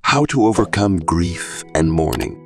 How to overcome grief and mourning.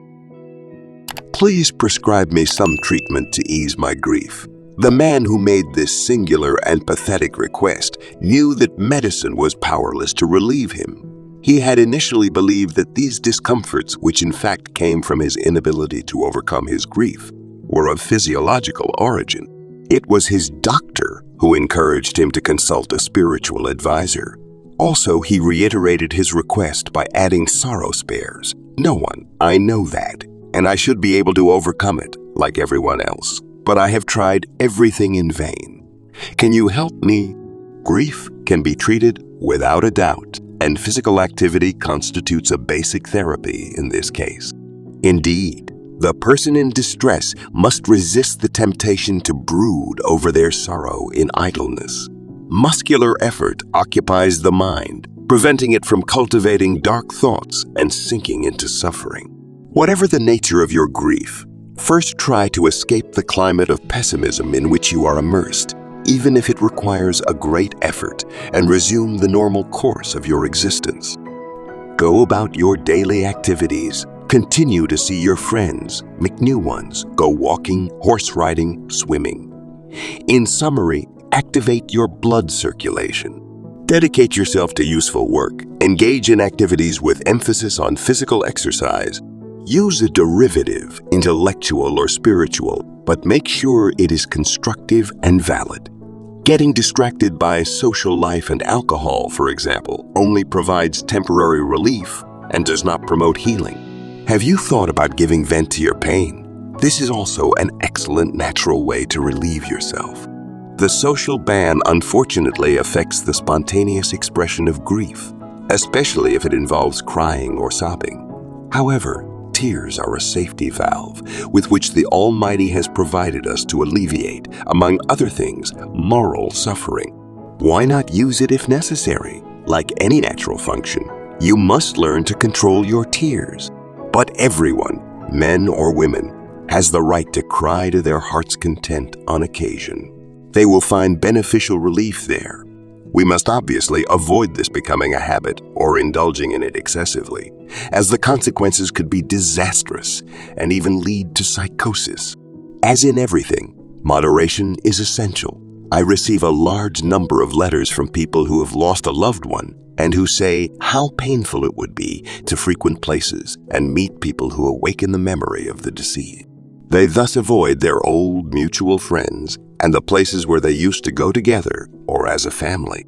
Please prescribe me some treatment to ease my grief. The man who made this singular and pathetic request knew that medicine was powerless to relieve him. He had initially believed that these discomforts, which in fact came from his inability to overcome his grief, were of physiological origin. It was his doctor who encouraged him to consult a spiritual advisor. Also, he reiterated his request by adding sorrow spares. "No one, I know that, and I should be able to overcome it, like everyone else. But I have tried everything in vain. Can you help me?" Grief can be treated without a doubt, and physical activity constitutes a basic therapy in this case. Indeed, the person in distress must resist the temptation to brood over their sorrow in idleness. Muscular effort occupies the mind, preventing it from cultivating dark thoughts and sinking into suffering. Whatever the nature of your grief, first try to escape the climate of pessimism in which you are immersed, even if it requires a great effort, and resume the normal course of your existence. Go about your daily activities. Continue to see your friends, make new ones, go walking, horse riding, swimming. In summary, activate your blood circulation. Dedicate yourself to useful work. Engage in activities with emphasis on physical exercise. Use a derivative, intellectual or spiritual, but make sure it is constructive and valid. Getting distracted by social life and alcohol, for example, only provides temporary relief and does not promote healing. Have you thought about giving vent to your pain? This is also an excellent natural way to relieve yourself. The social ban unfortunately affects the spontaneous expression of grief, especially if it involves crying or sobbing. However, tears are a safety valve with which the Almighty has provided us to alleviate, among other things, moral suffering. Why not use it if necessary? Like any natural function, you must learn to control your tears. But everyone, men or women, has the right to cry to their heart's content on occasion. They will find beneficial relief there. We must obviously avoid this becoming a habit or indulging in it excessively, as the consequences could be disastrous and even lead to psychosis. As in everything, moderation is essential. I receive a large number of letters from people who have lost a loved one and who say how painful it would be to frequent places and meet people who awaken the memory of the deceased. They thus avoid their old mutual friends and the places where they used to go together or as a family.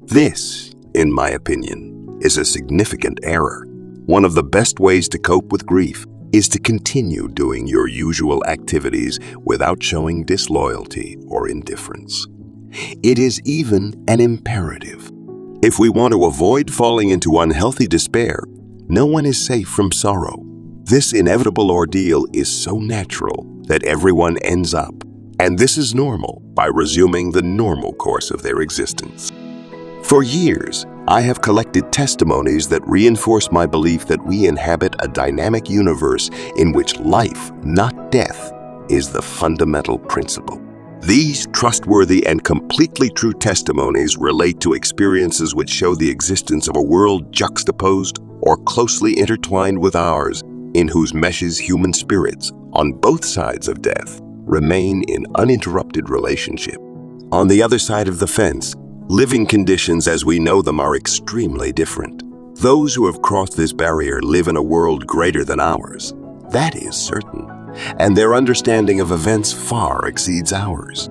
This, in my opinion, is a significant error. One of the best ways to cope with grief is to continue doing your usual activities without showing disloyalty or indifference. It is even an imperative. If we want to avoid falling into unhealthy despair, no one is safe from sorrow. This inevitable ordeal is so natural that everyone ends up, and this is normal, by resuming the normal course of their existence. For years, I have collected testimonies that reinforce my belief that we inhabit a dynamic universe in which life, not death, is the fundamental principle. These trustworthy and completely true testimonies relate to experiences which show the existence of a world juxtaposed or closely intertwined with ours, in whose meshes human spirits, on both sides of death, remain in uninterrupted relationship. On the other side of the fence, living conditions as we know them are extremely different. Those who have crossed this barrier live in a world greater than ours. That is certain, and their understanding of events far exceeds ours.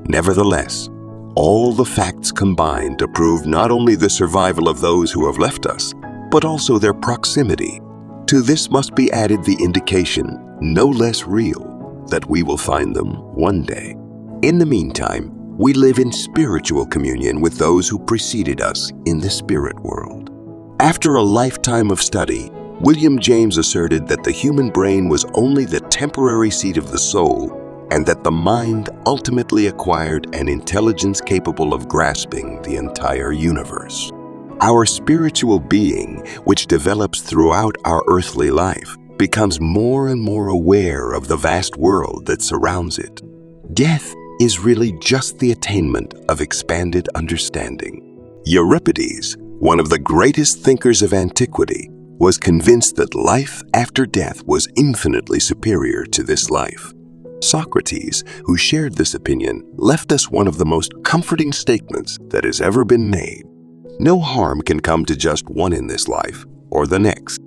Nevertheless, all the facts combine to prove not only the survival of those who have left us, but also their proximity. To this must be added the indication, no less real, that we will find them one day. In the meantime, we live in spiritual communion with those who preceded us in the spirit world. After a lifetime of study, William James asserted that the human brain was only the temporary seat of the soul, and that the mind ultimately acquired an intelligence capable of grasping the entire universe. Our spiritual being, which develops throughout our earthly life, becomes more and more aware of the vast world that surrounds it. Death is really just the attainment of expanded understanding. Euripides, one of the greatest thinkers of antiquity, was convinced that life after death was infinitely superior to this life. Socrates, who shared this opinion, left us one of the most comforting statements that has ever been made. No harm can come to just one in this life or the next.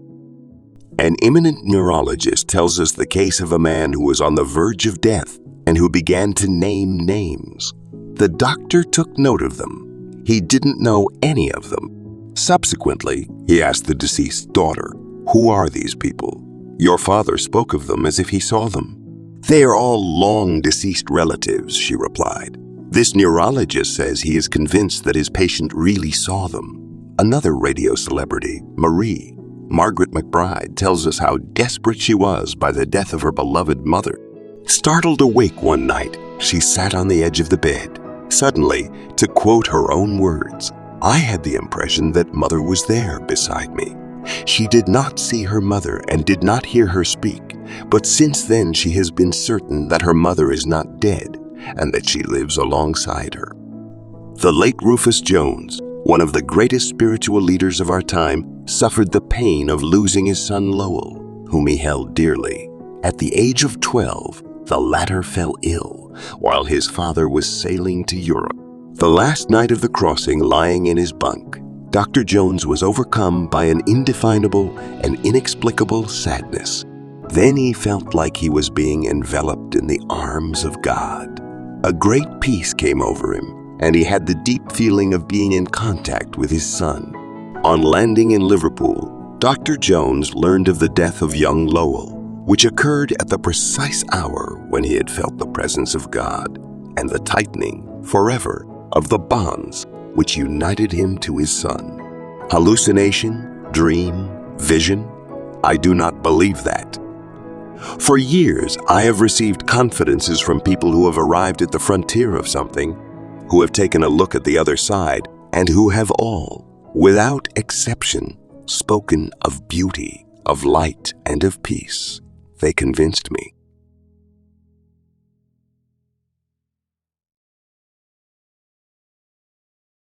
An eminent neurologist tells us the case of a man who was on the verge of death and who began to name names. The doctor took note of them. He didn't know any of them. Subsequently, he asked the deceased daughter, "Who are these people? Your father spoke of them as if he saw them." "They are all long-deceased relatives," she replied. This neurologist says he is convinced that his patient really saw them. Another radio celebrity, Margaret McBride, tells us how desperate she was by the death of her beloved mother. Startled awake one night, she sat on the edge of the bed. Suddenly, to quote her own words, "I had the impression that Mother was there beside me. She did not see her mother and did not hear her speak, but since then she has been certain that her mother is not dead and that she lives alongside her." The late Rufus Jones, one of the greatest spiritual leaders of our time, suffered the pain of losing his son Lowell, whom he held dearly. At the age of 12, the latter fell ill while his father was sailing to Europe. The last night of the crossing, lying in his bunk, Dr. Jones was overcome by an indefinable and inexplicable sadness. Then he felt like he was being enveloped in the arms of God. A great peace came over him, and he had the deep feeling of being in contact with his son. On landing in Liverpool, Dr. Jones learned of the death of young Lowell, which occurred at the precise hour when he had felt the presence of God and the tightening, forever, of the bonds which united him to his son. Hallucination, dream, vision? I do not believe that. For years, I have received confidences from people who have arrived at the frontier of something, who have taken a look at the other side, and who have all, without exception, spoken of beauty, of light, and of peace. They convinced me.